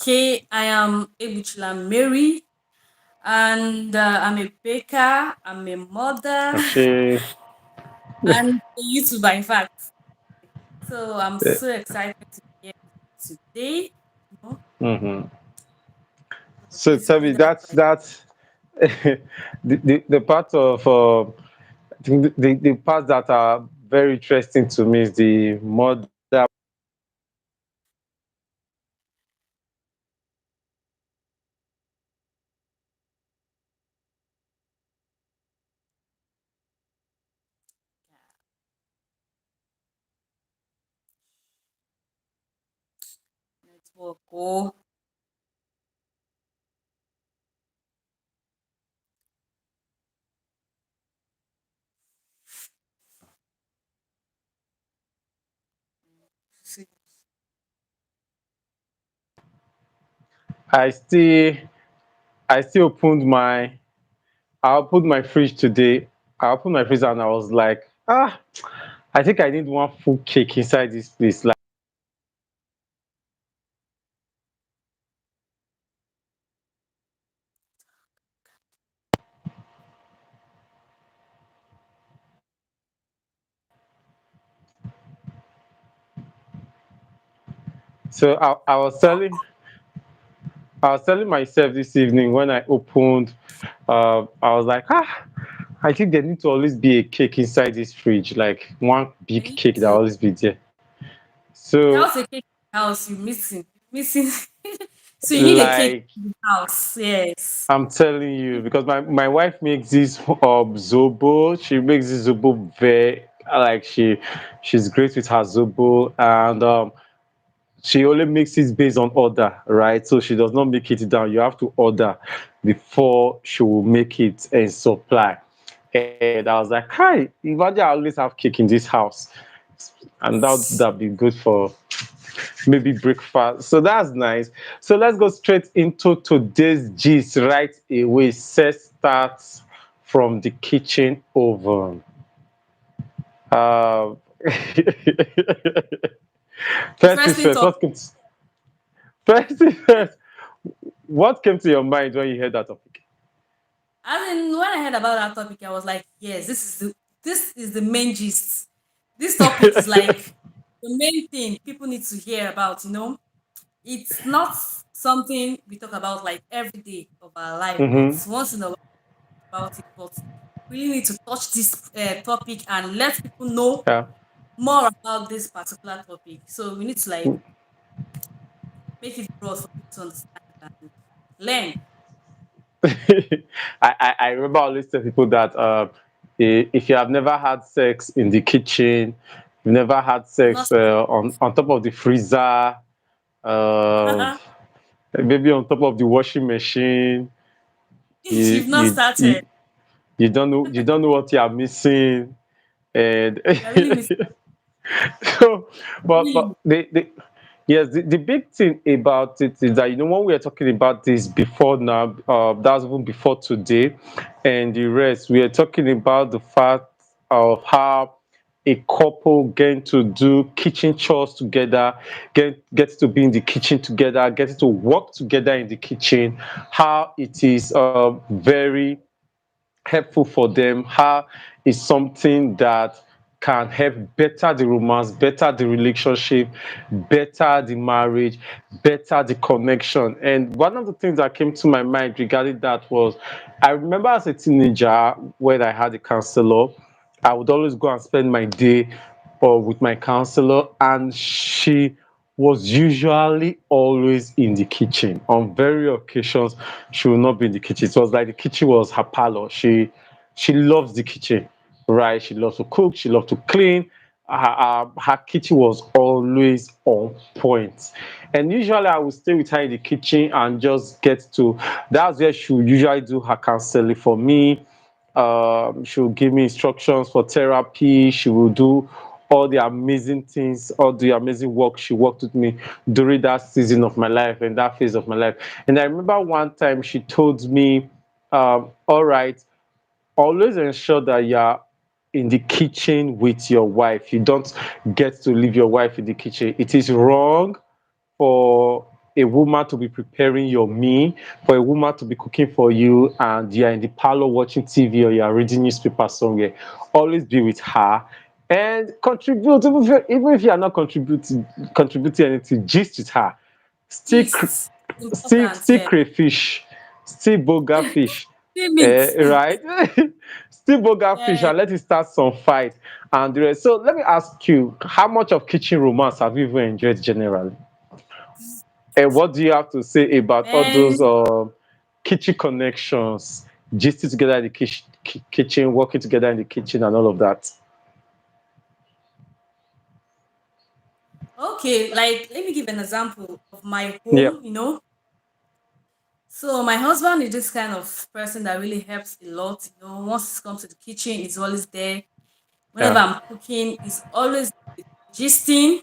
Okay, I am Egbuchilam Mary, and I'm a baker, I'm a mother, Okay. and a YouTuber, in fact. So I'm so excited to be here with you today. You know, Mm-hmm. So tell basically, me, that's that's like, that's the part of I think the parts that are very interesting to me is the mother. network. Oh, see. I still I still opened my I opened my fridge today. I opened my fridge and I was like, I think I need one full cake inside this place. Like, so I was telling myself this evening when I opened, I was like, I think there need to always be a cake inside this fridge, like one I big need cake that to. always be there. So, Without a cake in the house, you're missing. Missing. So you need a cake like, in the house. Yes. I'm telling you, because my wife makes this zobo. She makes this zobo very like she's great with her zobo, and she only makes it based on order, right? So she does not make it down. You have to order before she will make it and supply. And I was like, hi, imagine I always have cake in this house. And that'd be good for maybe breakfast. So that's nice. So let's go straight into today's gist right away. Set starts from the kitchen oven. Uh, The first first things thing first. top. First things first. What came to your mind when you heard that topic? I mean, when I heard about that topic, I was like, yes, this is the main gist. This topic is like the main thing people need to hear about. It's not something we talk about like every day of our life. Mm-hmm. It's once in a while about it, but we really need to touch this topic and let people know Yeah. more about this particular topic. So we need to like make it broad for people to understand and learn. I remember always tell people that if you have never had sex in the kitchen, you've never had You've not sex on top of the freezer, uh, started. maybe on top of the washing machine, you You've not you started. you, you don't know what you are missing, and You're really missing. so, but Really. yes, the big thing about it is that when we are talking about this before now, that's even before today, and the rest, we are talking about the fact of how a couple getting to do kitchen chores together, get to be in the kitchen together, get to work together in the kitchen, how it is very helpful for them, how is something that can help better the romance, better the relationship, better the marriage, better the connection. And one of the things that came to my mind regarding that was, I remember as a teenager when I had a counselor, I would always go and spend my day with my counselor, and she was usually always in the kitchen. On very occasions, she will not be in the kitchen. It was like the kitchen was her parlor. She loves the kitchen, right? She loves to cook. She loves to clean. Her kitchen was always on point. And usually, I would stay with her in the kitchen and just get to. That's where she would usually do her counseling for me. She will give me instructions for therapy. She will do all the amazing things, all the amazing work. She worked with me during that season of my life and that phase of my life. And I remember one time she told me, all right, always ensure that you're in the kitchen with your wife. You don't get to leave your wife in the kitchen. It is wrong for a woman to be preparing your meal, for a woman to be cooking for you, and you're in the parlor watching TV or you're reading newspaper somewhere, always be with her and contribute. Even if you are not contributing anything, gist with her. Still, Gist important, still yeah. crayfish, still boga fish, Still meat. right? Still boga fish, Yeah. and let it start some fight and the rest. So let me ask you, how much of kitchen romance have you even enjoyed generally? And what do you have to say about all Man, those kitchen connections, gisting together in the kitchen, working together in the kitchen, and all of that? okay, like let me give an example of my Yeah, home. So my husband is this kind of person that really helps a lot. Once it comes to the kitchen, he's always there. Whenever yeah, I'm cooking, he's always gisting.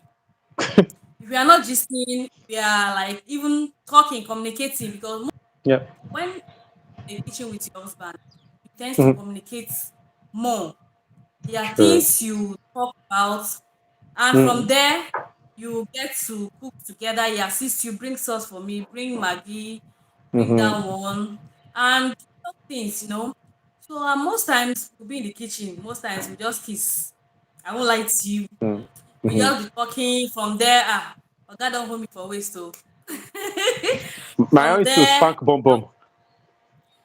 If we are not gisting, we are like even talking, communicating because yeah. when in the kitchen with your husband, you tend to Mhm. communicate more. There are True. things you talk about, and from Mm, there, you get to cook together. He assists you, bring sauce for me, bring Maggie, bring that mhm, one, and other things. So most times we'll be in the kitchen. Most times we just kiss. I won't lie to you. mm, We mhm. just be talking from there. God don't hold me for waste, though. My own From is to there, spank bomb bomb.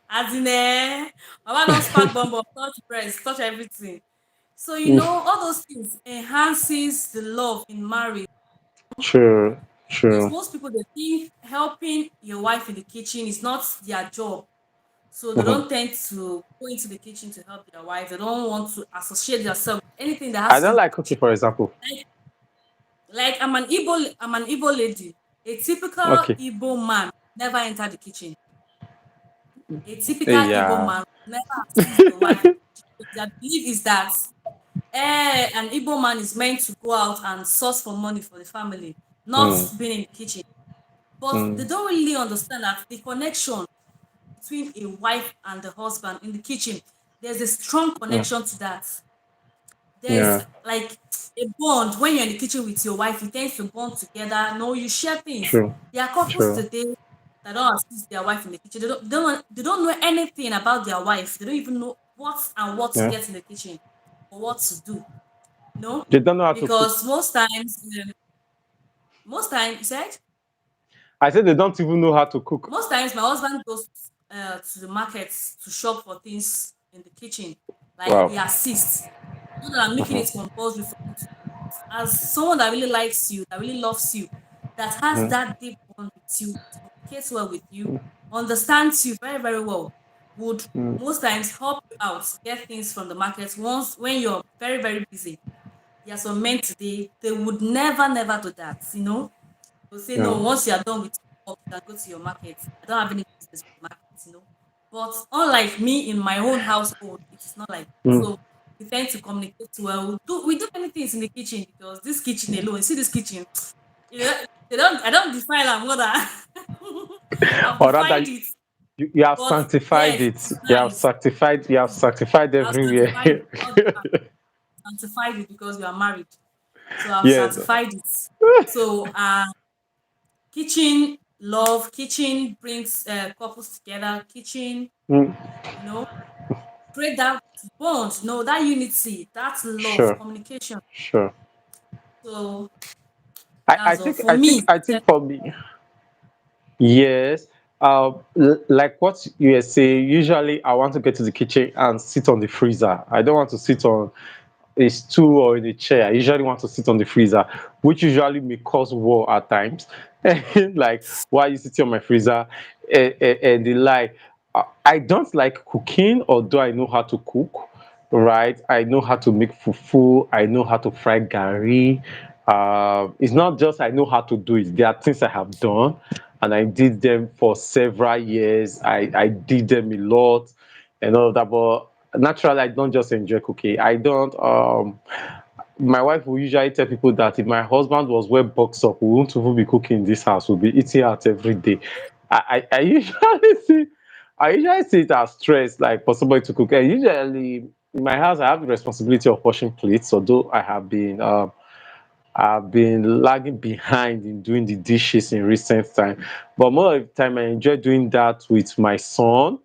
as in Mama don't spark bomb, touch breast, touch everything. So Mm, all those things enhances the love in marriage true, because true. most people they think helping your wife in the kitchen is not their job. So they Mhm. don't tend to go into the kitchen to help their wife. They don't want to associate themselves with anything that I has to don't do with like the cooking, kitchen. for example. Like I'm an Igbo lady. A typical Okay. Igbo man never enter the kitchen. A typical Igbo Yeah. man never assist the wife in the kitchen. So their belief is that an Igbo man is meant to go out and source for money for the family, not Mm, being in the kitchen. But they mm, don't really understand that the connection between a wife and the husband in the kitchen, there's a strong mm. connection to that. There's Yeah. like a bond when you're in the kitchen with your wife, you tend to bond together. No, you share things. True. There are couples True. today that don't assist their wife in the kitchen. They don't know anything about their wife. They don't even know what to Yeah. get in the kitchen or what to do. No, They don't know how to cook. because most times, you said, I said they don't even know how to cook. most times my husband goes to the market to shop for things in the kitchen. Like Wow. he assists. Not that I'm making Mhm, it compulsory for him to do it. As someone that really likes you, that really loves you, that has mhm, that deep bond with you, communicates well with you, understands you very, very well, would mm. most times help you out, get things from the market once when you're very, very busy. There are some men today, they would never, never do that. They'll say, Yeah. no, once you're done with your work, you can go to your market. I don't have any business with the market. But unlike me in my own household, it is not like that. Mm. So we tend to communicate well. We do many things in the kitchen because this kitchen alone, you see this kitchen, I don't define it more than I've Or rather, defined it. you have But sanctified yes, it. it's You have nice. sanctified. You have sanctified I've everywhere. sanctified it. All the time. Sanctified it because we are married. So I've Yeah. sanctified it. So kitchen love, kitchen brings couples together, kitchen, Mm, you know, create that bond, that unity, that love, sure. communication. Sure. So I that's all think. for I think. me. I think for me. Yes. Like what you were saying, usually I want to get to the kitchen and sit on the freezer. I don't want to sit on a stool or in a chair. I usually want to sit on the freezer, which usually may cause war at times. Like, why are you sitting on my freezer? And the like, I don't like cooking, although I know how to cook. Right, I know how to make fufu. I know how to fry gari. It's not just I know how to do it. There are things I have done, and I did them for several years. I did them a lot, and all of that. But naturally, I don't just enjoy cooking. I don't. My wife will usually tell people that if my husband was well boxed up, we won't even be cooking in this house. We'll be eating out every day. I usually see. I usually see it as stress, like for somebody to cook. And usually in my house, I have the responsibility of washing plates, although I have been I've been lagging behind in doing the dishes in recent time. But more of the time, I enjoy doing that with my son,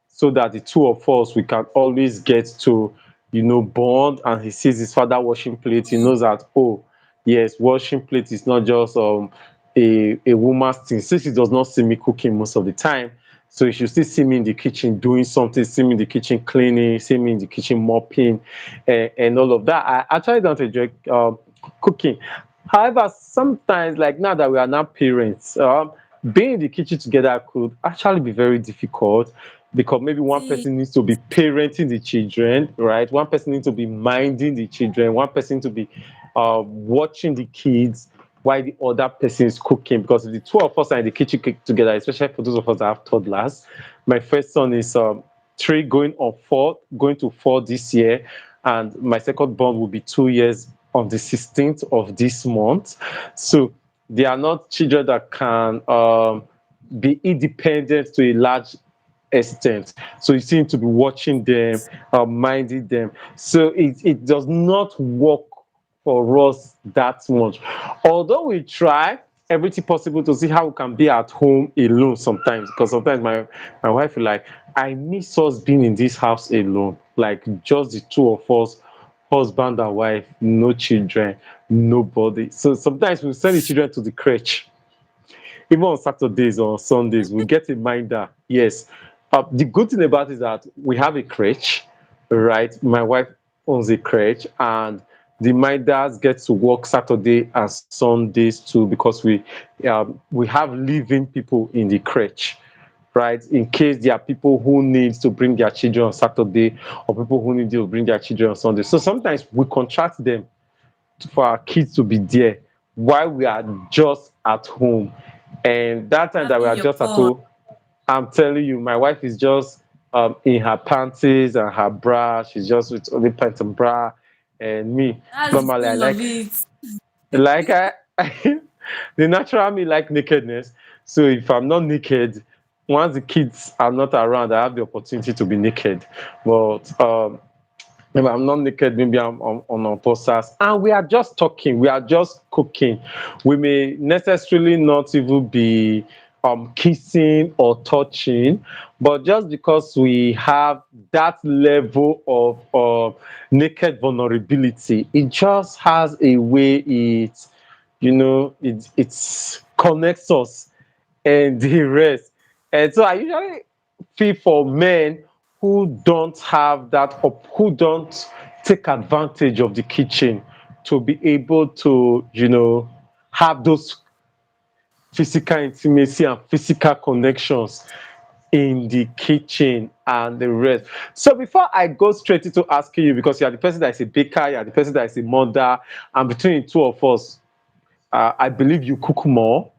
so that the two of us we can always get to, bond. And he sees his father washing plates. He knows that, oh, yes, washing plates is not just a woman's thing. Since he does not see me cooking most of the time, so you should still see me in the kitchen doing something, see me in the kitchen cleaning, see me in the kitchen mopping, and all of that. I actually don't enjoy cooking. However, sometimes, like now that we are now parents, being in the kitchen together could actually be very difficult, because maybe one See, person needs to be parenting the children, right? One person needs to be minding the children, one person to be watching the kids while the other person is cooking. Because if the two of us are in the kitchen together, especially for those of us that have toddlers, my first son is 3 going to 4 this year, and my second born will be 2 years on the 16th of this month. So they are not children that can be independent to a large extent. So you seem to be watching them, minding them. So it does not work for us that much. Although we try everything possible to see how we can be at home alone sometimes, because sometimes my wife is like, I miss us being in this house alone, like just the two of us, husband and wife, no children, nobody. So sometimes we send the children to the crèche. Even on Saturdays or Sundays, we get a minder. Yes. The good thing about it is that we have a crèche, right? My wife owns a crèche, and the minders get to work Saturday and Sundays too, because we have living people in the crèche, right? In case there are people who need to bring their children on Saturday, or people who need to bring their children on Sunday. So sometimes we contract them for our kids to be there while we are just at home. And that time that we having are your just at fun. home, I'm telling you, my wife is just in her panties and her bra. She's just with only pants and bra. And me, That's the normally I fun of like, it. like I, the natural me like nakedness. So if I'm not naked, once the kids are not around, I have the opportunity to be naked. But if I'm not naked, maybe I'm on posters, and we are just talking, we are just cooking. We may necessarily not even be kissing or touching, but just because we have that level of naked vulnerability, it just has a way it connects us and the rest. And so I usually feel for men who don't have that, who don't take advantage of the kitchen to be able to, have those physical intimacy and physical connections in the kitchen and the rest. So before I go straight into asking you, because you are the person that is a baker, you are the person that is a mother, and between the two of us, I believe you cook more,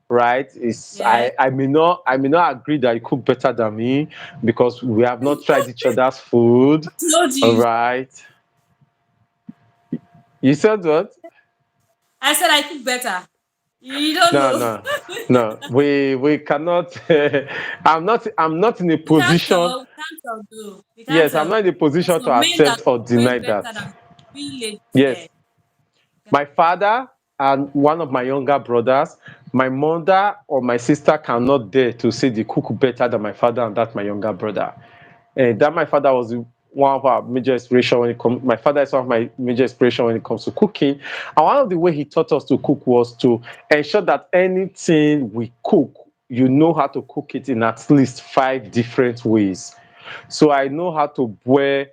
right? It's Yeah. I may not agree that you cook better than me, because we have not tried each other's food. Told All you. right. You said what? I said I cook better. You don't No, know. no, no. We cannot. I'm not in a You can't position. tell. You can't tell though. You can't Yes, I'm tell. not in a There's position to some men that accept or cook way deny better that. than we ladies here. Yes, my father and one of my younger brothers, my mother or my sister cannot dare to say they cook better than my father and that my younger brother. That my father was one of our major inspiration when it comes. My father is one of my major inspiration when it comes to cooking. And one of the way he taught us to cook was to ensure that anything we cook, you know how to cook it in at least 5 different ways. So I know how to boil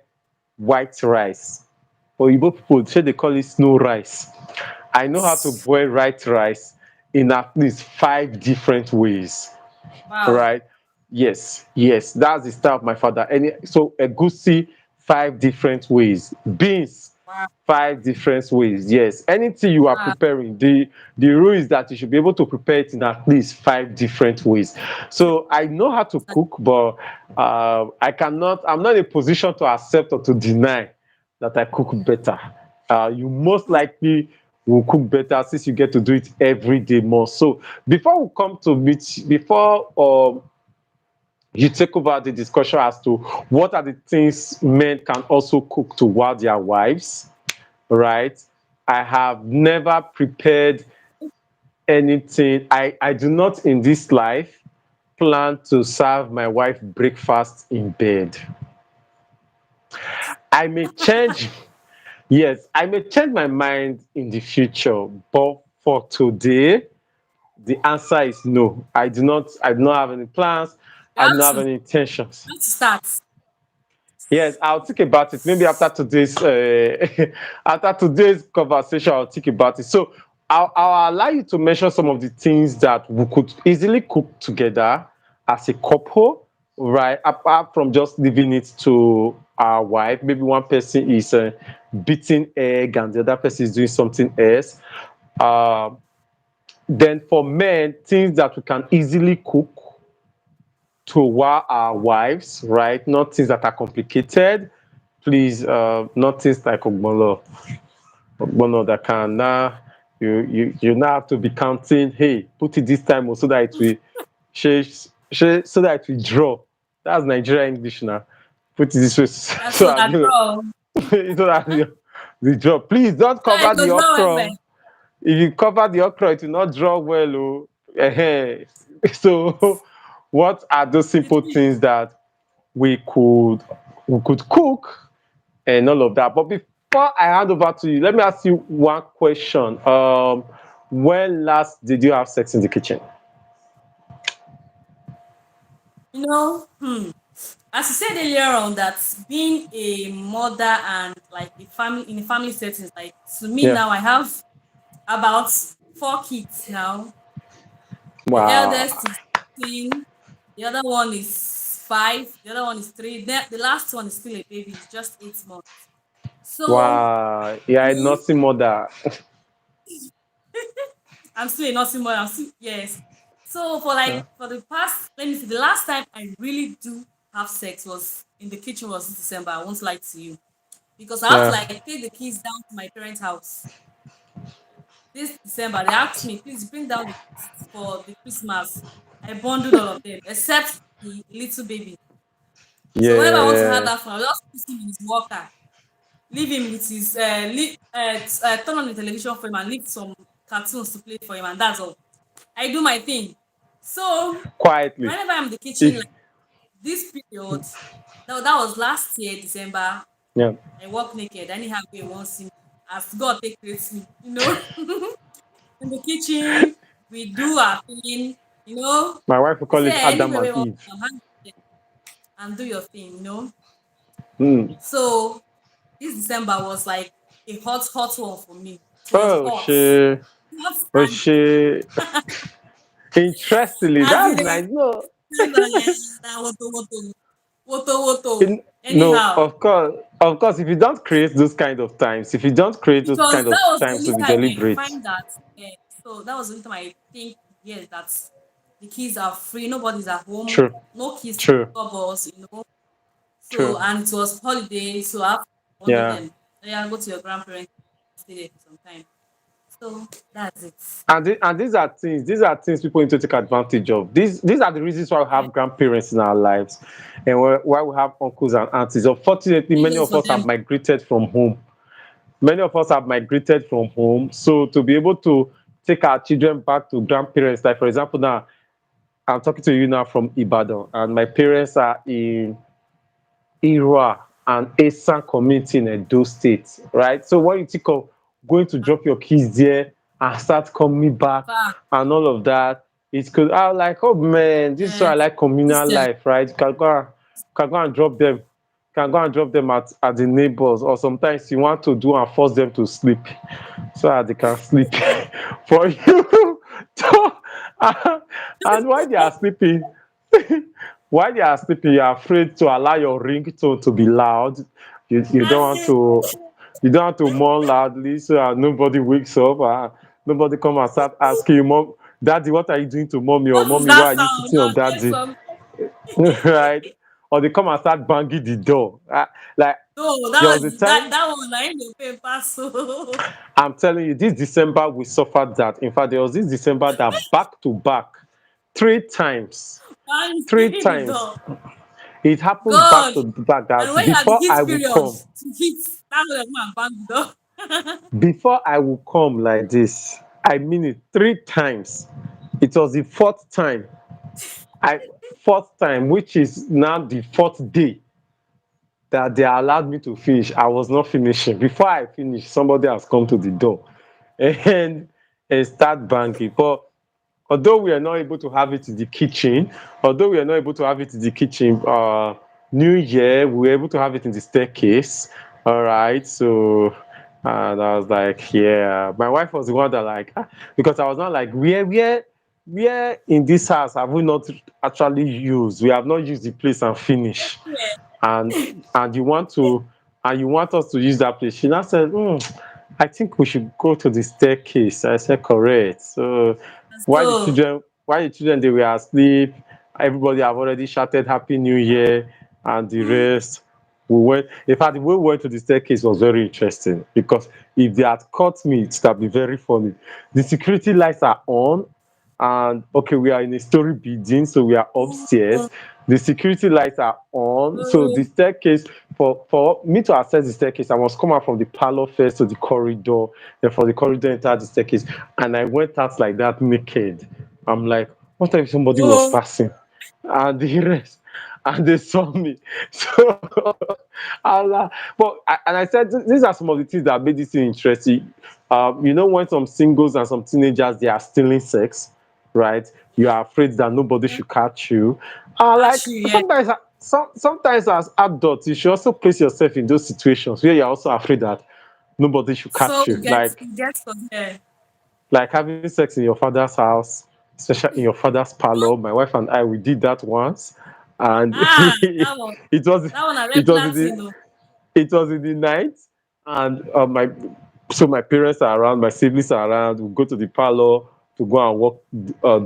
white rice. For Igbo people, say they call it snow rice. I know how to boil white rice in at least 5 different ways, Wow. right? Yes, yes, that's the style of my father. And so egusi, 5 different ways. Beans, Wow. 5 different ways. Yes, anything you are Wow. preparing, the rule is that you should be able to prepare it in at least 5 different ways. So I know how to cook, but I'm not in a position to accept or to deny that I cook better. You most likely will cook better since you get to do it every day more. So before we come to meet, before you take over the discussion as to what are the things men can also cook to wow their wives, right? I have never prepared anything. I do not in this life plan to serve my wife breakfast in bed. I may change, yes, I may change my mind in the future, but for today, the answer is no. I do not have any plans. You I do have not to, have any intentions. start. Yes, I'll think about it. Maybe after today's after today's conversation, I'll think about it. So I'll allow you to mention some of the things that we could easily cook together as a couple, right? Apart from just leaving it to our wife. Maybe one person is beating egg and the other person is doing something else. Um, then for men, things that we can easily cook to our wives, right? Not things that are complicated. Please, not things like ogbono that can now you now have to be counting. Hey, put it this time so that it will so that it will draw. That's Nigerian English now. Put it this way That's so so that that draw. so that the draw. Please don't So it cover the will draw well. okra. If you cover the okra, it will not draw well. Oh. So, what are those simple things that we could we could cook and all of that? But before I hand over to you, let me ask you one question. When last did you have sex in the kitchen? You know, as you said earlier on, that being a mother and like a family in a family settings, like to me Yeah. now, I have about 4 kids now. The Wow. eldest is 10, the other one is 5, the other one is 3. The last one is still a baby, it's just 8 months. So Wow. Yeah, a me, nursing mother. I'm still a nursing mother. I'm still, yes. So Yeah. for the past, let me see, the last time I really do have sex was in the kitchen was this December. I won't lie to you because I have to Yeah. like take the kids down to my parents' house this December. They asked me, please bring down the kids for the Christmas. I bundled all of them except the little baby. So whenever I want to have Yeah. that fun, I'll just put him in his walker, leave him with his turn on the television for him and leave some cartoons to play for him, and that's all. I do my thing. So Quietly. whenever I'm in the kitchen, If like this period, that was last year, December, yeah. I walk naked. Anyhow, they won't see me. As God take creates me, in the kitchen, we do our thing, My wife will I call it say Adam anywhere and we want Eve. to hang there and do your thing. Mm. So this December was like a hot, hot one for me. It was Oh hot. shit. Hot Oh and shit. Interestingly, as that's it nice. No, is, that woto. no, Anyhow, of course, if you don't create those kind of times, if you don't create those because kind that of was the times only to be time I deliberate, find that. So that was the only time I think, yes, that the kids are free. Nobody's at home. true, No kids to true, disturb us. So true, and it was holiday, so I have to bundle yeah. them. Yeah, go to your grandparents, stay there for some time. So that's it. And these are things people need to take advantage of. These are the reasons why we Yeah. have grandparents in our lives, and why we have uncles and aunties. Unfortunately, many Feelings of for us have them. migrated from home. Many of us have migrated from home, so to be able to take our children back to grandparents, like for example, now I'm talking to you now from Ibadan, and my parents are in Irua and Esan community in Edo State, right? So when you think of going to drop your kids there and start coming back Fact. and all of that, it could, I was like, oh man, this is why I Yes. like communal Distance. life, right? Can go and drop them, can go and drop them at the neighbors, or sometimes you want to do and force them to sleep so that they can sleep for you. And while they are sleeping, while they are sleeping, you're afraid to allow your ringtone to be loud. You don't As want in, to mourn loudly so that nobody wakes up. Nobody come and start asking you, mom, daddy, what are you doing to mommy? Or what is mommy, that why are you sound? sitting on I've heard daddy? some. Right? Or they come and start banging the door. Like No, there was a time, that one. I ain't no paper. So I'm telling you, this December we suffered that. In fact, there was this December that back to back, three times, I'm three the times. door. It happened back God. to back And that when you are the before heat I would period come. to heat, that's when I go and bang the door. Before I will come like this, I mean it 3 times. It was the I fourth time, which is now the fourth day that they allowed me to finish. I was not finishing. Before I finish, somebody has come to the door and start banging. But although we are not able to have it in the kitchen, although we are not able to have it in the kitchen, New Year, we were able to have it in the staircase. All right. So, and I was like, yeah. My wife was the one that like, because I was not like, where in this house have we not actually used? We have not used the place and finish. Yeah. And you want to and you want us to use that place. She now said, I think we should go to the staircase. I said, correct. So So, while the children they were asleep, everybody have already shouted Happy New Year and the rest. We went, in fact, the way we went to the staircase was very interesting because if they had caught me, it would have been very funny. The security lights are on, and okay, we are in a story building, so we are upstairs. The security lights are on, so the staircase, for me to access the staircase, I must come out from the parlor first to the corridor, then from the corridor enter the staircase, and I went out like that naked. I'm like, what if somebody was oh, passing and the rest, and they saw me? So Allah. And I said these are some of the things that made this thing interesting. When some singles and some teenagers they are stealing sex, right? You are afraid that nobody should catch you. Like actually, yeah. sometimes as adults, you should also place yourself in those situations where you're also afraid that nobody should So catch you. you get some yeah. Like having sex in your father's house, especially in your father's parlor. My wife and I we did that once, and Ah, that one, it was that one a it was regular in thing, the though. it was in the night, and my parents are around, my siblings are around. We go to the parlor to go and walk,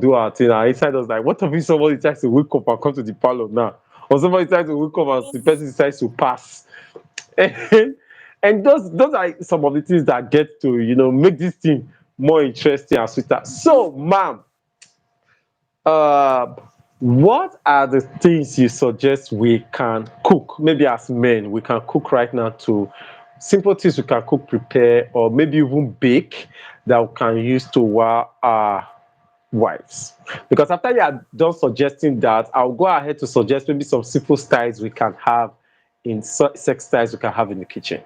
do our thing. And inside us like, what if somebody tries to wake up and come to the parlor now, or somebody tries to wake up and the person decides to pass, and, those are some of the things that get to make this thing more interesting and sweeter. So, ma'am, uh, what are the things you suggest we can cook? Maybe as men, we can cook right now to simple things we can cook, prepare, or maybe even bake that we can use to wow our wives. Because after you are done suggesting that, I'll go ahead to suggest maybe some simple styles we can have in sex styles we can have in the kitchen.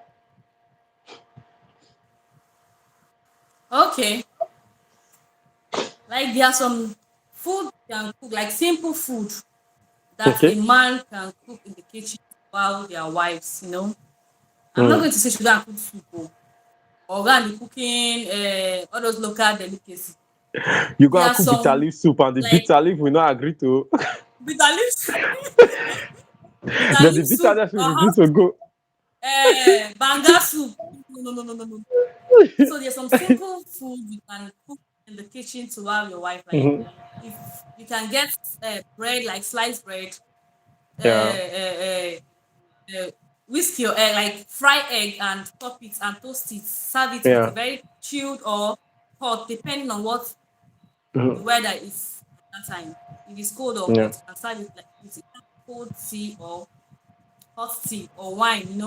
Okay. Like there are some food you can cook, like simple food that a Okay. man can cook in the kitchen while their wives. I'm not Mm. going to say she go and cook soup or go and be cooking all those local delicacies. You go There and are cook bitter some leaf soup and the like bitter leaf will not agree to. bitter leaf bitter Then the leaf soup, bitterness will refuse to go. banga soup. No, no, no, no, no. So there's some simple food you can cook in the kitchen to have your wife. Like Mhm. if you can get bread, like sliced bread, uh, Yeah. uh, whisk your egg, like fry egg and top it and toast it. Serve it with a Yeah. very chilled or hot, depending on what the Mhm. weather is at that time. If it's cold or Yeah. hot, you can serve it like with a cold tea or hot tea or wine,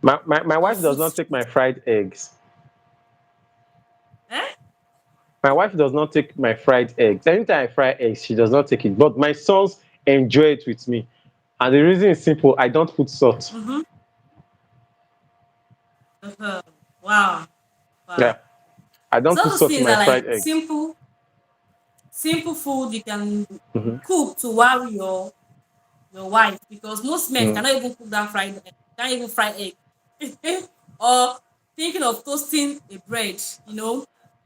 My or wife does fruit not take my juice. fried eggs. Eh? My wife does not take my fried eggs. Anytime I fry eggs, she does not take it. But my sons enjoy it with me. And the reason is simple, I don't put salt. Mm-hmm. Uh-huh. Wow. Yeah. Wow. I don't So put those salt in things my are like fried eggs. simple food you can Hmm. cook to wow your wife because most men Mm. cannot even cook that fried egg, can't even fry egg. Or thinking of toasting a bread,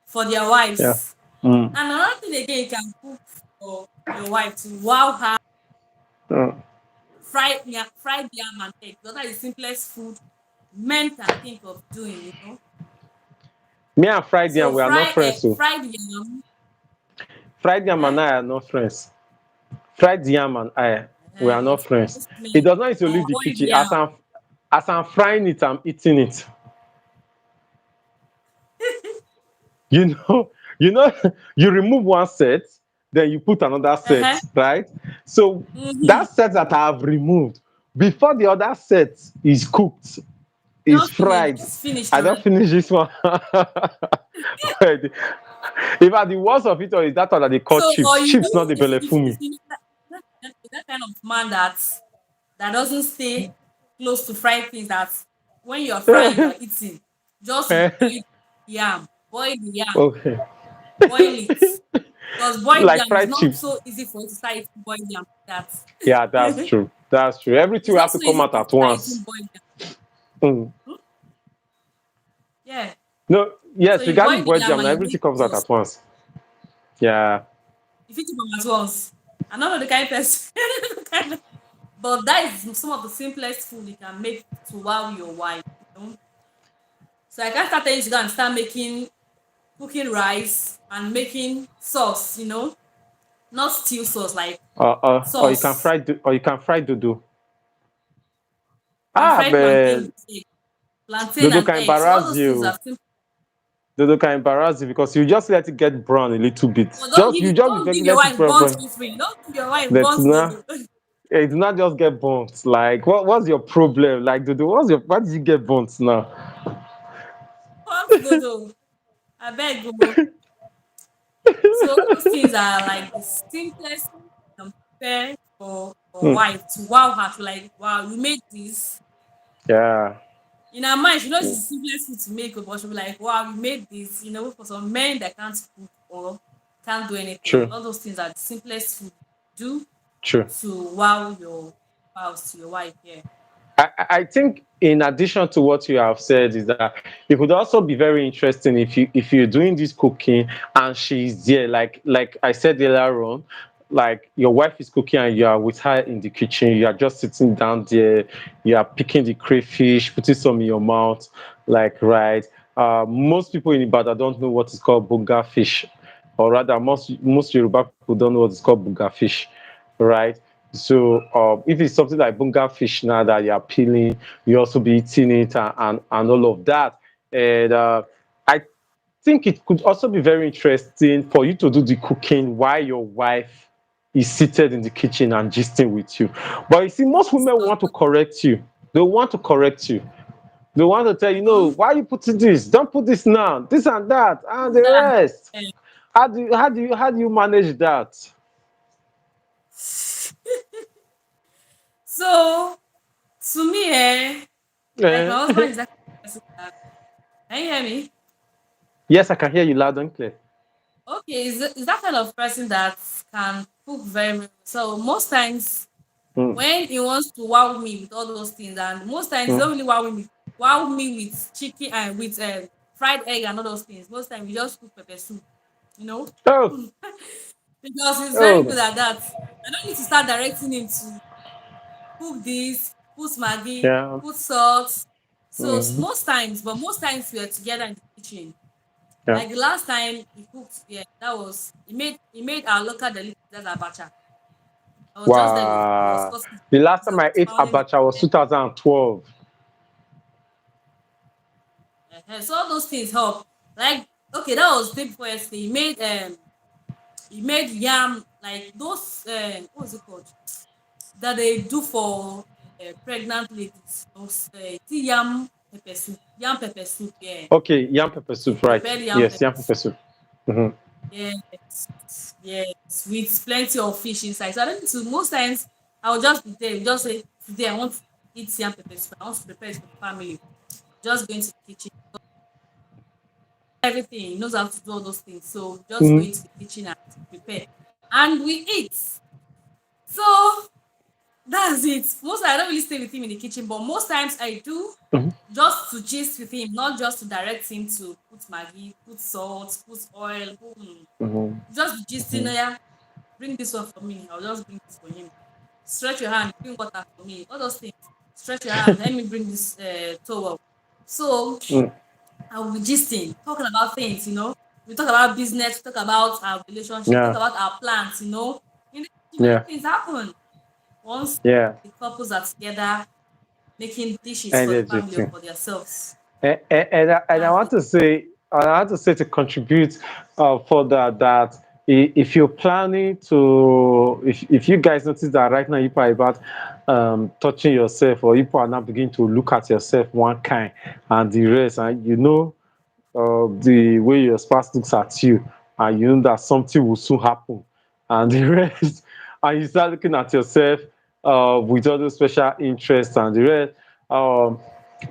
for their Yeah. wives. Mm. And another thing again you can cook for your wife to wow her Mm. fried yam and egg because that is the simplest food men can think of doing. Me and fried yam, So we are not friends. So fried yam, fried yam and eh? I are not friends. Fried yam and I, we are not friends. Most men It does not need to leave the avoid kitchen. yam. As I'm frying it, I'm eating it. You know, you know, you remove one set, then you put another set, Uh-huh. right? So Mm-hmm. that set that I have removed before the other set is cooked, It's finish. fried. It's finished I don't already. finish this one. But if at the worst of it all is that one that they call So, or chips. Chips not the belle if me. you that kind of man that doesn't stay close to fried things, that when you're frying, you're eating, just boil the yam, Okay. boil it. Because boiled Like yam is fried not chips. so easy for you to start eating boiled yam like that. Yeah, that's true. That's true. Everything It's will not have to so come easy out for you to at start eating once. boiled yam. Mm. Hmm? Yeah. No, So yes, you boil regarding the bread yam jam, and now you make everything comes out sauce. at once. Yeah, You fit them at once. I'm not the kind of person. But that is some of the simplest food you can make to wow your wife. So I can't start telling you to go and start making cooking rice and making sauce, not stew sauce, like or you can sauce. or you can fry dodo. Can Ah, fry plantain but with egg, plantain dodo and can egg. So all embarrass those things you. are simple. Dodo can embarrass you because you just let it get brown a little bit. But Just you just don't give your let it wife brown, burnt brown. free. Don't give your wife That's burnt not. dodo. It did not just get burnt. Like, what's your problem? Like, dodo, why did you get burnt now? Burnt dodo. I beg you. So all those things are like the simplest thing you can prepare for Hmm. wife to wow her, to like, wow, you made this. Yeah, In her mind, she knows it's the simplest food to make, but she'll be like, wow, you made this. For some men that can't cook or can't do anything, true, all those things are the simplest food to do true. to wow your spouse, to your wife. Yeah. I think in addition to what you have said is that it could also be very interesting if you're doing this cooking and she's there, like I said earlier on, like your wife is cooking and you are with her in the kitchen, you are just sitting down there, you are picking the crayfish, putting some in your mouth, like, right. Most people in Ibadan don't know what is called bunga fish, or rather most Yoruba people don't know what is called bunga fish, right? So if it's something like bunga fish now that you're peeling, you also be eating it and all of that. And I think it could also be very interesting for you to do the cooking while your wife is seated in the kitchen and gisting with you. But you see, most women want to correct you. They want to correct you. They want to tell you, no, Mm-hmm. why you putting this? Don't put this now. This and that and the That. rest. Yeah. How do you manage that? So to me, like my husband Eh? is that kind of person that, can you hear me? Yes, I can hear you loud and clear. Okay, is that kind of person that can cook very well. So most times Mm, when he wants to wow me with all those things, and most times he mm. don't really wow me with chicken and with fried egg and all those things. Most times we just cook pepper soup, you know, Oh, because he's very oh, good at that. I don't need to start directing him to cook this, put maggi, yeah. put salt. So Mhm. most times we are together in the kitchen. Yeah. Like the last time he cooked, yeah, he made our local delicacy, that's abacha. I was just there with him. He was Wow. cutting, The last he time was I ate pounding the abacha was pepper. 2012. So all those things help. Like, okay, that was day before yesterday. He made yam, like those what was it called, that they do for pregnant ladies. Those yam pepper soup. Yeah, Okay, yam pepper he soup, right? prepared yam Yes, pepper yam pepper soup. soup. Hmm. Yes, yes, with plenty of fish inside. So I don't need to. Most times, I'll just be there. Just say today I want to eat yam pepper soup. I want to prepare it for the family. Just going to the kitchen. Everything. He knows how to do all those things. So just go Hmm. into the kitchen and prepare. And we eat. So that's it. Most I don't really stay with him in the kitchen, but most times I do, Hmm. just to gist with him, not just to direct him to put maggi, put salt, put oil, Hmm. just be gisting. Yeah, bring this one for me. I'll just bring this for him. Stretch your hand, bring water for me. All those things. Stretch your hand, let me bring this towel. So I will be gisting, talking about things, We talk about business, we talk about our relationship, we talk Yeah, about our plans, In the kitchen, many yeah, things happen. Once yeah. the couples are together making dishes And for the family or everything. for themselves. And I That's want it. to say, to contribute further that if you're planning know, if you guys notice that right now you are about touching yourself, or you are now beginning to look at yourself one kind and the rest, and you know the way your spouse looks at you, and you know that something will soon happen, and the rest, and you start looking at yourself with all those special interests and the rest. Um,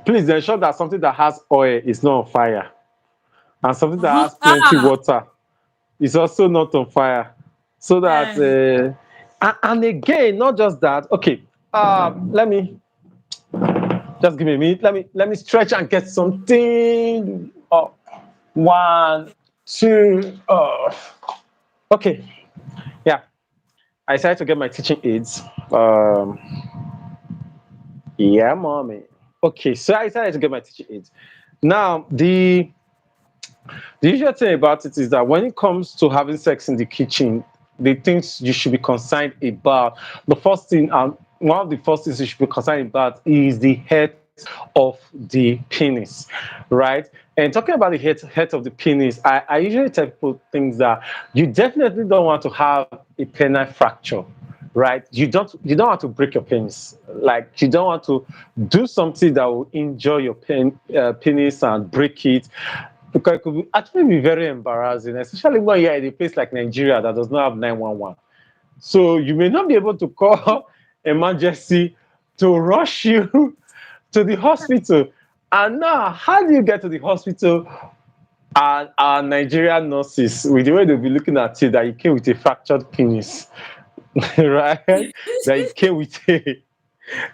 Please ensure that something that has oil is not on fire, and something that Mm-hmm. has plenty Ah, water is also not on fire. So that, yeah. and again, not just that. Okay, let me just give me a minute. Let me stretch and get something. One, two. Okay, yeah. I decided to get my teaching aids. Yeah, mommy. Okay, so I decided to get my teaching aids. Now, the usual thing about it is that when it comes to having sex in the kitchen, the things you should be concerned about, the first thing, one of the first things you should be concerned about is the head of the penis, right? And talking about the head of the penis, I usually tell people things that you definitely don't want to have a penile fracture, right? You don't want to break your penis. Like, you don't want to do something that will injure your penis and break it, because it could actually be very embarrassing, especially when you're in a place like Nigeria that does not have 911. So you may not be able to call emergency to rush you to the hospital. And now, how do you get to the hospital? And our Nigerian nurses, with the way they'll be looking at you, that you came with a fractured penis, right? That you came with a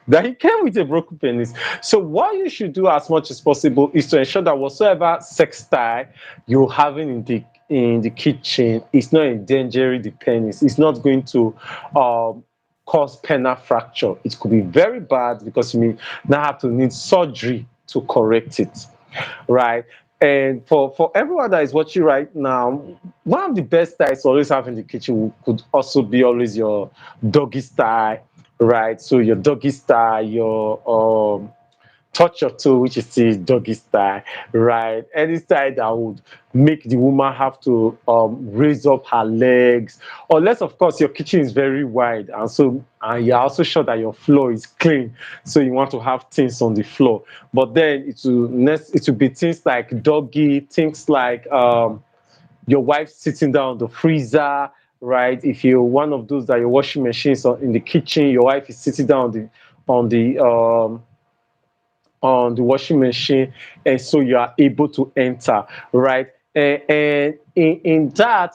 that he came with a broken penis. So what you should do as much as possible is to ensure that whatsoever sex style you're having in the kitchen is not endangering the penis. It's not going to cause penile fracture. It could be very bad, because you may now have to need surgery to correct it, right? And for everyone that is watching right now, one of the best styles to always have in the kitchen could also be always your doggy style, right? So your doggy style, your touch your toe, which is the doggy style, right? Any style that would make the woman have to raise up her legs, unless of course your kitchen is very wide, and you're also sure that your floor is clean, so you want to have things on the floor. But then it will be things like doggy, things like your wife sitting down on the freezer, right? If you're one of those that your washing machines are in the kitchen, your wife is sitting down on the um on the washing machine, and so you are able to enter, right? And in that,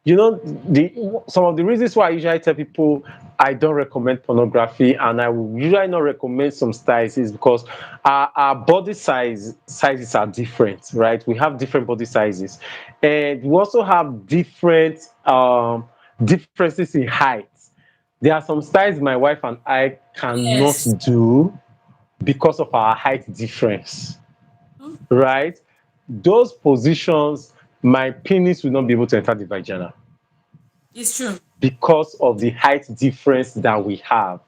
the some of the reasons why I usually tell people I don't recommend pornography, and I will usually not recommend some styles, is because our body sizes are different, right? We have different body sizes, and we also have different differences in height. There are some styles my wife and I cannot Yes. do because of our height difference, Mhm. right? Those positions, my penis will not be able to enter the vagina It's true. because of the height difference that we have.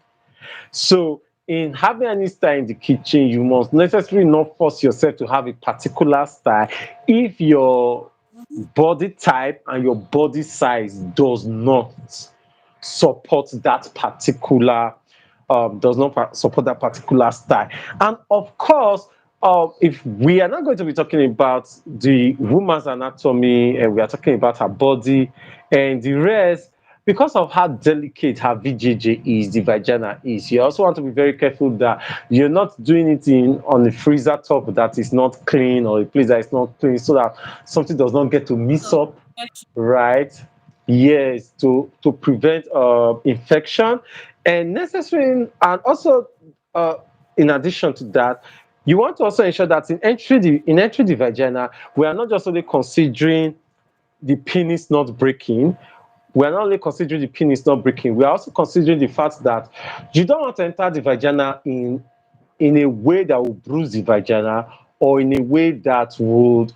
So, in having any style in the kitchen, you must necessarily not force yourself to have a particular style if your Mhm. body type and your body size does not support that particular style. And of course, if we are not going to be talking about the woman's anatomy, and we are talking about her body and the rest, because of how delicate her VJJ is, the vagina is, you also want to be very careful that you're not doing it in on a freezer top that is not clean, or a place that is not clean, so that something does not get to mix So, up, that's right? Yes, to prevent infection, and necessary, and also uh, in addition to that, you want to also ensure that in entering the vagina, we are not just only considering the penis not breaking. We are not only considering the penis not breaking. We are also considering the fact that you don't want to enter the vagina in a way that will bruise the vagina, or in a way that would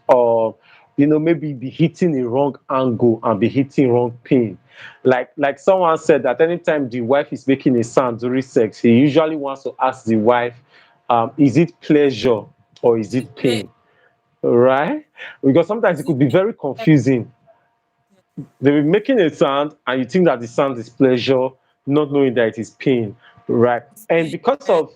maybe be hitting a wrong angle and be hitting wrong pain. Like someone said that anytime the wife is making a sound during sex, he usually wants to ask the wife, is it pleasure or is it. it Play. pain, right? Because sometimes it Is it could be very play? confusing. They'll be making a sound, and you think that the sound is pleasure, not knowing that it is pain, right? It's And pain. because Yeah. of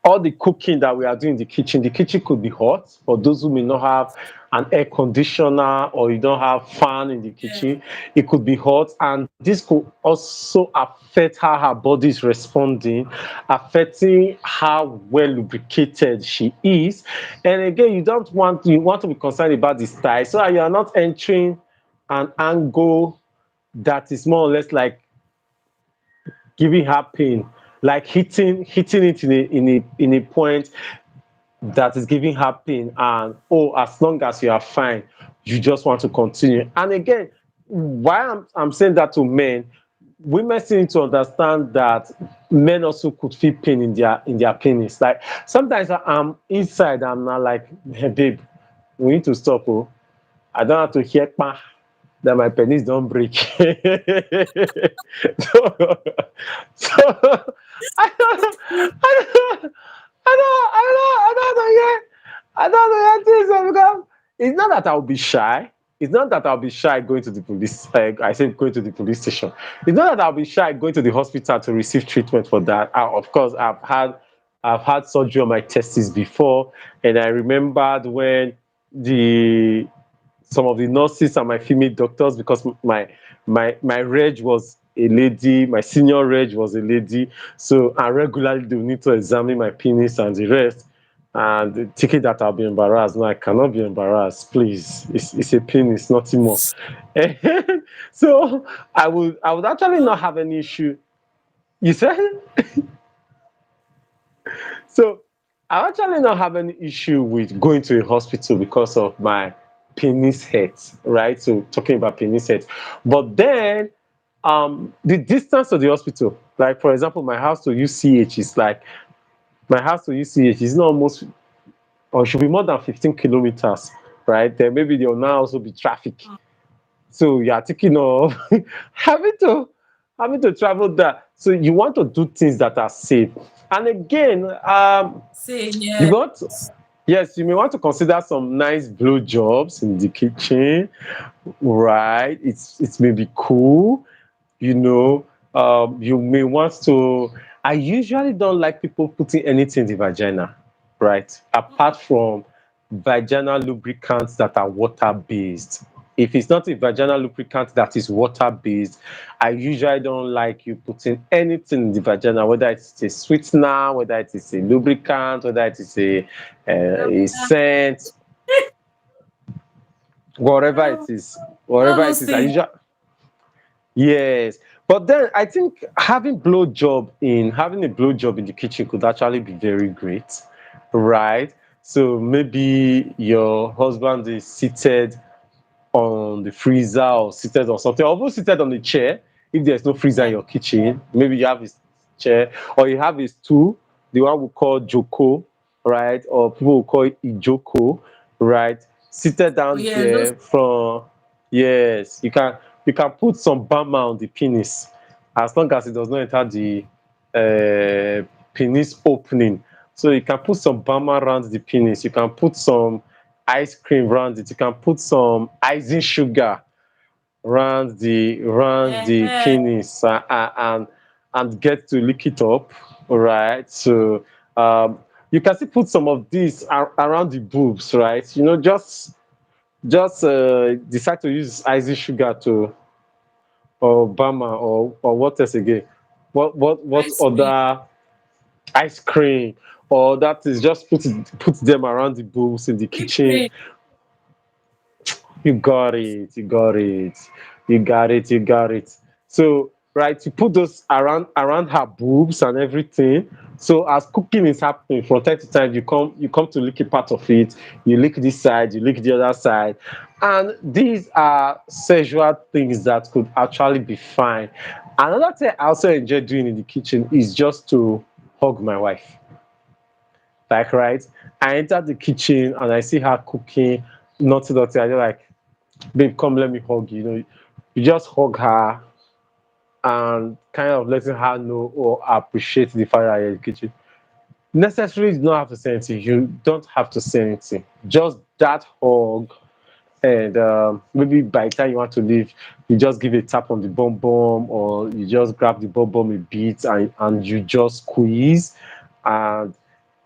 all the cooking that we are doing in the kitchen could be hot for those who may not have an air conditioner or you don't have fan in the Yeah. kitchen. It could be hot, and this could also affect how her body is responding, affecting how well lubricated she is. And again, you want to be concerned about the style, so that you are not entering an angle that is more or less like giving her pain, like hitting it in a point that is giving her pain. And oh, as long as you are fine, you just want to continue. And again, why I'm saying that to men, women still need to understand that men also could feel pain in their penis. Like sometimes I'm inside, I'm not like, hey babe, we need to stop. Oh, I don't have to hear that my penis don't break. so, so I don't, I don't, I don't know things because it's not that I'll be shy. It's not that I'll be shy going to the police. I said going to the police station. It's not that I'll be shy going to the hospital to receive treatment for that. Of course, I've had surgery on my testes before, and I remembered when the some of the nurses and my female doctors, because my reg was a lady, my senior reg was a lady, so and regularly they will need to examine my penis and the rest. And thinking that I'll be embarrassed. No, I cannot be embarrassed. Please, it's a penis, nothing more. so I would actually not Well, have any issue. You said so. I actually not have any issue with going to a hospital because of my penis hurt, right? So talking about penis hurt, but then the distance to the hospital, like for example, my house to UCH is like my house to UCH is not almost or should be more than 15 kilometers, right? Then maybe there will now also be traffic. So you are thinking of having to having to travel there. So you want to do things that are safe. And again, say you yeah. want yes, you may want to consider some nice blow jobs in the kitchen, right? It may be cool, you know. You may want to. I usually don't like people putting anything in the vagina, right? Apart from vaginal lubricants that are water based. If it's not a vaginal lubricant that is water based, I usually don't like you putting anything in the vagina, whether it's a sweetener, whether it is a lubricant, whether it is a scent, whatever it Well, is, all whatever it those is. I things. usually yes, but then I think having a blow job in the kitchen could actually be very great, right? So maybe your husband is seated on the freezer or seated on something, or even seated on a chair. If there's no freezer in Yeah. your kitchen, maybe you have a chair or you have a stool, the one we call joko, right? Or people will call it ijoko, right? Seated Oh down yeah. Those. there from yes, you can put some bama on the penis as long as it does not enter the penis opening. So you can put some bama around the penis. You can put some ice cream around it. You can put some icing sugar around the Uh-huh. penis and get to lick it up. All right. So you can still put some of this around the boobs, right? You know, just decide to use icing sugar to or bama or what else again? What Ice cream. other ice cream or that is just put them around the boobs in the Whipped kitchen. cream. You got it. You got it. You got it. You got it. So right, you put those around her boobs and everything. So as cooking is happening from time to time, you come to lick a part of it. You lick this side, you lick the other side, and these are sexual things that could actually be fine. Another thing I also enjoy doing in the kitchen is just to hug my wife. Like right, I enter the kitchen and I see her cooking, nothing, nothing. I just like babe, come let me hug you. You know, you just hug her and kind of letting her know or appreciate the fact that you're in the kitchen. Necessarily, you don't have to say anything. You don't have to say anything. Just that hug and maybe by the time you want to leave, you just give a tap on the bum bum, or you just grab the bum bum a bit, and you just squeeze. And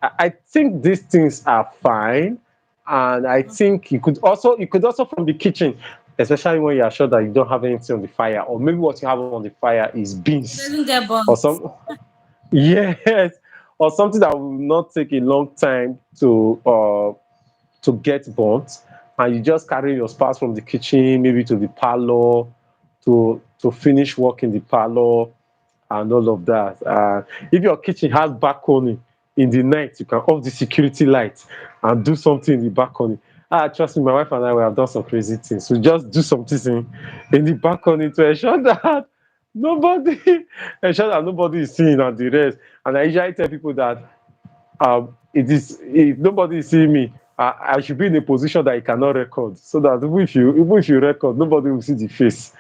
I think these things are fine. And I think you could also from the kitchen, especially when you are sure that you don't have anything on the fire, or maybe what you have on the fire is It beans doesn't get or burnt. some yes, or something that will not take a long time to get burnt, and you just carry your spouse from the kitchen maybe to the parlor to finish work in the parlor and all of that. If your kitchen has balcony, in the night you can off the security light and do something in the balcony. Trust me, my wife and I, we have done some crazy things. We just do something in the balcony to ensure that nobody ensure that nobody is seeing and the rest. And I usually tell people that it is, if nobody is seeing me, I should be in a position that I cannot record, so that even if you record, nobody will see the face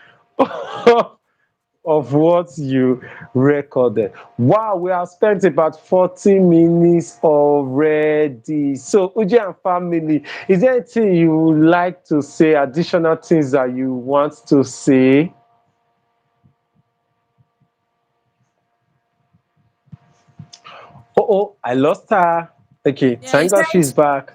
of what you recorded. Wow, we have spent about 40 minutes already. So, Uji and family, is there anything you would like to say, additional things that you want to say? Oh, I lost her. Okay, Yeah, you thank God said she's back.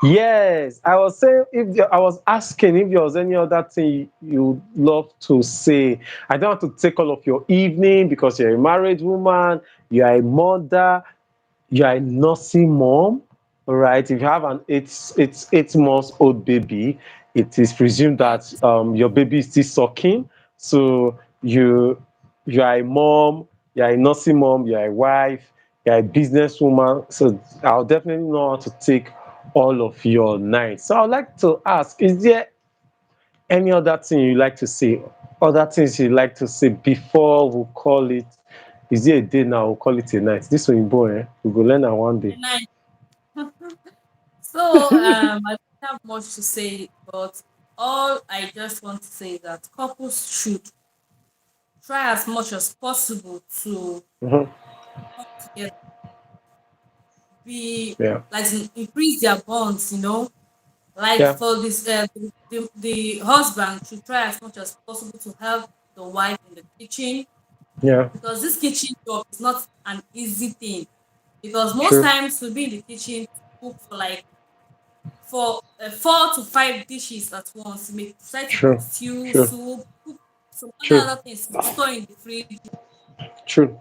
Yes, I was saying, I was asking if there was any other thing you'd love to say. I don't want to take all of your evening because you're a married woman, you are a mother, you are a nursing mom. All right. If you have an 8 months old baby, it is presumed yeah. that your baby is still sucking. So you are a mom, you are a nursing mom, you are a wife, you are a businesswoman. So I'll definitely know how to take all of your nights. So I'd like to ask, is there any other thing you like to say? Other things you like to say before we call it? Is it a day now? We'll call it a night. This will be we go learn am one day. And so I don't have much to say, but all I just want to say is that couples should try as much as possible to Mhm. come together, be Yeah. like increase their bonds, like Yeah. for this the husband should try as much as possible to help the wife in the kitchen, Yeah. because this kitchen job is not an easy thing, because most True. times we'll be in the kitchen to cook for like for 4 to 5 dishes at once. You may try to cook True. stew, True. soup, cook some True. other things to store in the fridge. True.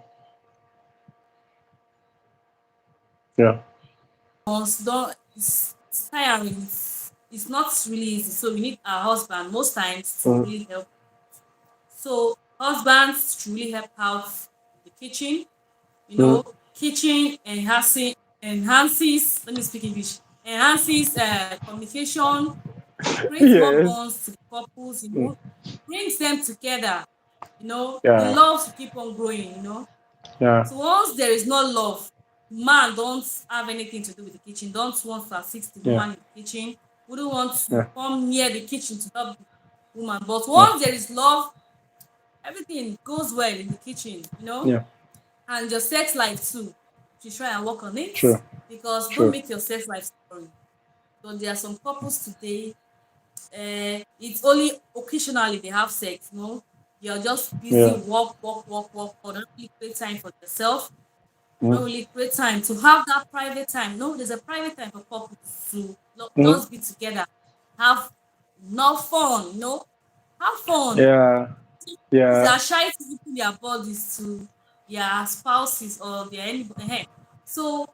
Yeah. Once don't it's tiring. It's not really easy. So we need our husband most times to Mm. really help. So husbands should really help out in the kitchen. Mm. Kitchen enhances. Let me speak English. Enhances communication, creates more Yes. bonds to the couples. Mm. Brings them together. The Yeah. love to keep on growing. Yeah. So once there is no love, man don't have anything to do with the kitchen. Don't want to assist the Yeah. woman in the kitchen. Wouldn't want to Yeah. come near the kitchen to help the woman. But Yeah. once there is love, everything goes well in the kitchen. Yeah. And your sex life too. You try and work on it, True. because don't True. make your sex life boring. So there are some couples today, it's only occasionally they have sex. You're just busy, Yeah. work, work, work, work, or don't really create time for yourself. Mm. Don't really create time to have that private time. No, there's a private time for couples to Mm. just be together, have no fun. Have fun. Yeah. They Yeah. are shy to open their bodies to their spouses or their anybody. So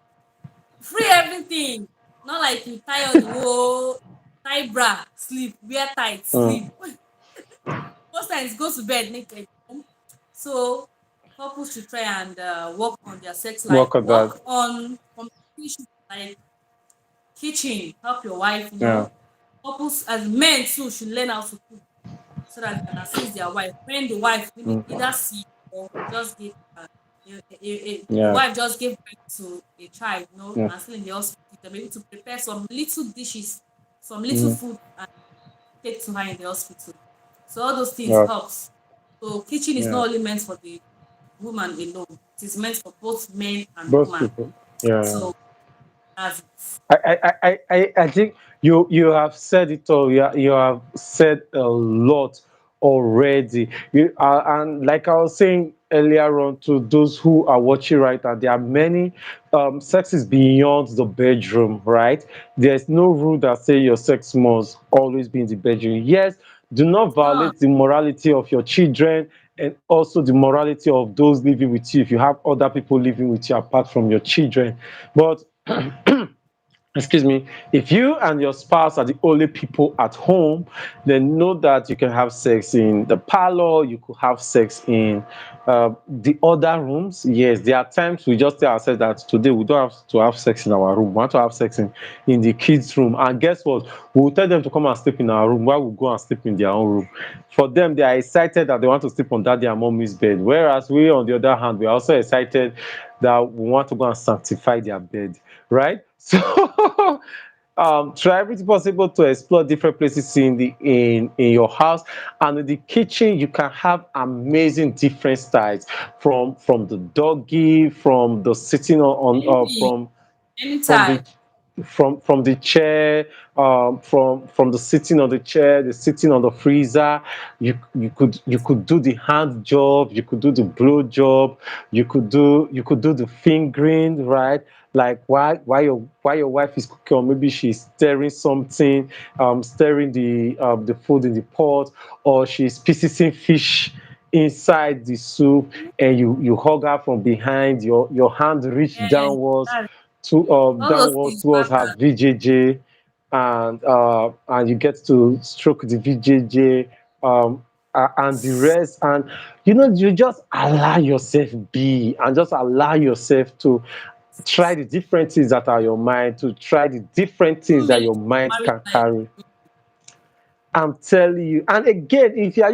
free everything. Not like you tie on the whole, tie bra, sleep, wear tight, Mm. sleep. Most times go to bed naked. So couples should try and work on their sex life, Work on that. work on communication, like kitchen, help your wife. Yeah. Couples as men too should learn how to cook so that they can assist their wife. When the wife maybe Mm. either sick or just give the Yeah. wife just gave birth to a child, Yeah. and still in the hospital, they're able to prepare some little dishes, some little Mm. food, and take to her in the hospital. So all those things Yeah. helps. So kitchen is Yeah. not only meant for the woman alone; it is meant for both men and Both woman. people. Yeah. So That's it. I think you have said it all. You have said a lot already. And like I was saying earlier on to those who are watching right now, there are many sex is beyond the bedroom, right? There's no rule that say your sex must always be in the bedroom. Yes, do not It's not. violate the morality of your children and also the morality of those living with you if you have other people living with you apart from your children. But excuse me, if you and your spouse are the only people at home, then know that you can have sex in the parlor, you could have sex in the other rooms. Yes, there are times we just tell ourselves that today we don't have to have sex in our room, we want to have sex in the kids room, and guess what, we'll tell them to come and sleep in our room while we go and sleep in their own room. For them, they are excited that they want to sleep on daddy and mommy's bed, whereas we on the other hand, we are also excited that we want to go and sanctify their bed, right? So try everything possible to explore different places in your house. And in the kitchen you can have amazing different styles, from the doggy, from the sitting Any from the anytime. from the chair, from the sitting on the chair, the sitting on the freezer. You could do the hand job, you could do the blow job, you could do the fingering, right? Like why your wife is cooking, or maybe she's stirring something, stirring the food in the pot, or she's piecing fish inside the soup, and you hug her from behind, your hand reach Yeah, downwards that, to all those downwards things towards her matter. VJJ, and you get to stroke the VJJ, and the rest, and you just allow yourself be, and just allow yourself to try the different things that are your mind, to try the different Even things that make your mind marriage can life. carry. I'm telling you. And again, if you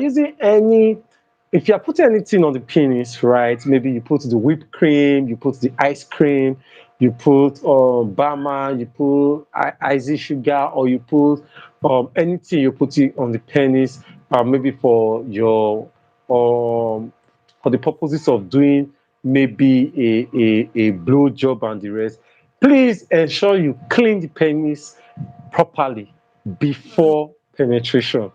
are putting anything on the penis, right? Maybe you put the whipped cream, you put the ice cream, you put bama, you put icy sugar, or you put anything you put it on the penis, maybe for the purposes of doing maybe a blow job and the rest. Please ensure you clean the penis properly Mm. before penetration.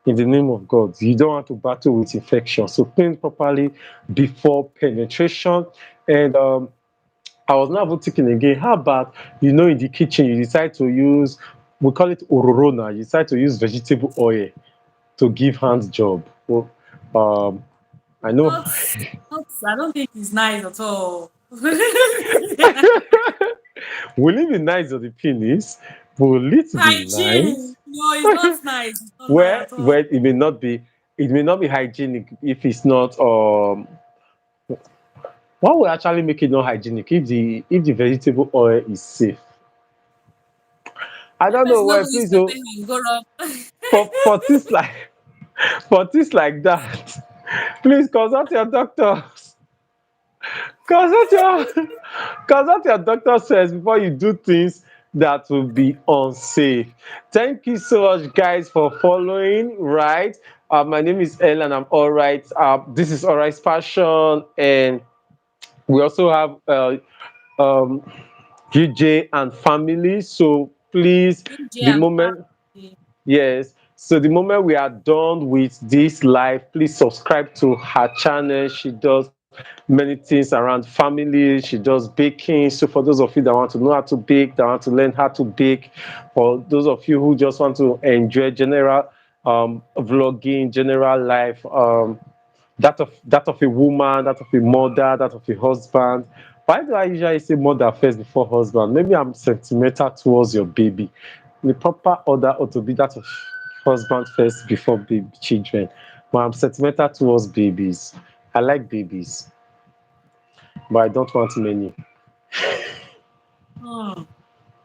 In the name of God, you don't want to battle with infection. So clean properly before penetration. And I was now even thinking again, how about in the kitchen you decide to use, we call it ororona, you decide to use vegetable oil to give hand job. Well, I know. Not, not. I don't think it's nice at all. Will it be nice on the penis? Will it be Hygiene. nice? No, it's not nice. It's not nice Where at all. where it may not be hygienic if it's not what will actually make it not hygienic if the vegetable oil is safe. I That don't know person not where, going to use please, pepper oh, and go up. for things like that, please consult your doctors. Consult your consult your doctor says before you do things that will be unsafe. Thank you so much, guys, for following. Right, my name is Earl, and I'm all right. This is all right passion, and we also have um, UJ and family. So please, DJ the and moment family. yes. So the moment we are done with this live, please subscribe to her channel. She does many things around family. She does baking. So for those of you that want to know how to bake, that want to learn how to bake, for those of you who just want to enjoy general vlogging, general life, that of a woman, that of a mother, that of a husband. Why do I usually say mother first before husband? Maybe I'm sentimental towards your baby. The proper order ought to be that of husband first before baby children. But I'm sentimental towards babies. I like babies, but I don't want many. Hmm.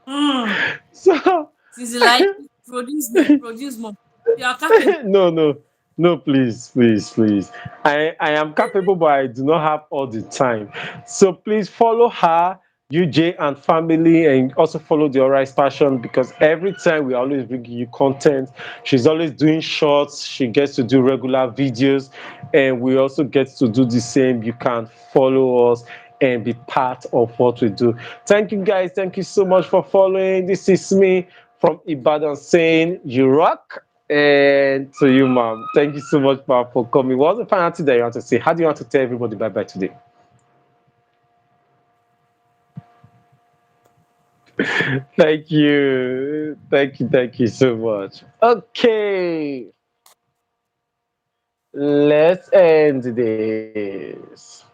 Hmm. So Since you like it, produce more, produce more. You are capable. no, no, no, please, please, please. I am capable, but I do not have all the time. So please follow her, UJ and family, and also follow the Alright Passion, because every time we always bring you content. She's always doing shorts. She gets to do regular videos, and we also get to do the same. You can follow us and be part of what we do. Thank you guys. Thank you so much for following. This is me from Ibadan saying you rock. And to you, ma'am. Thank you so much, ma'am, for coming. What's the final thing that you want to say? How do you want to tell everybody bye bye today? Thank you. Thank you. Thank you so much. Okay. Let's end this.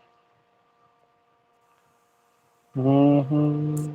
Mhm.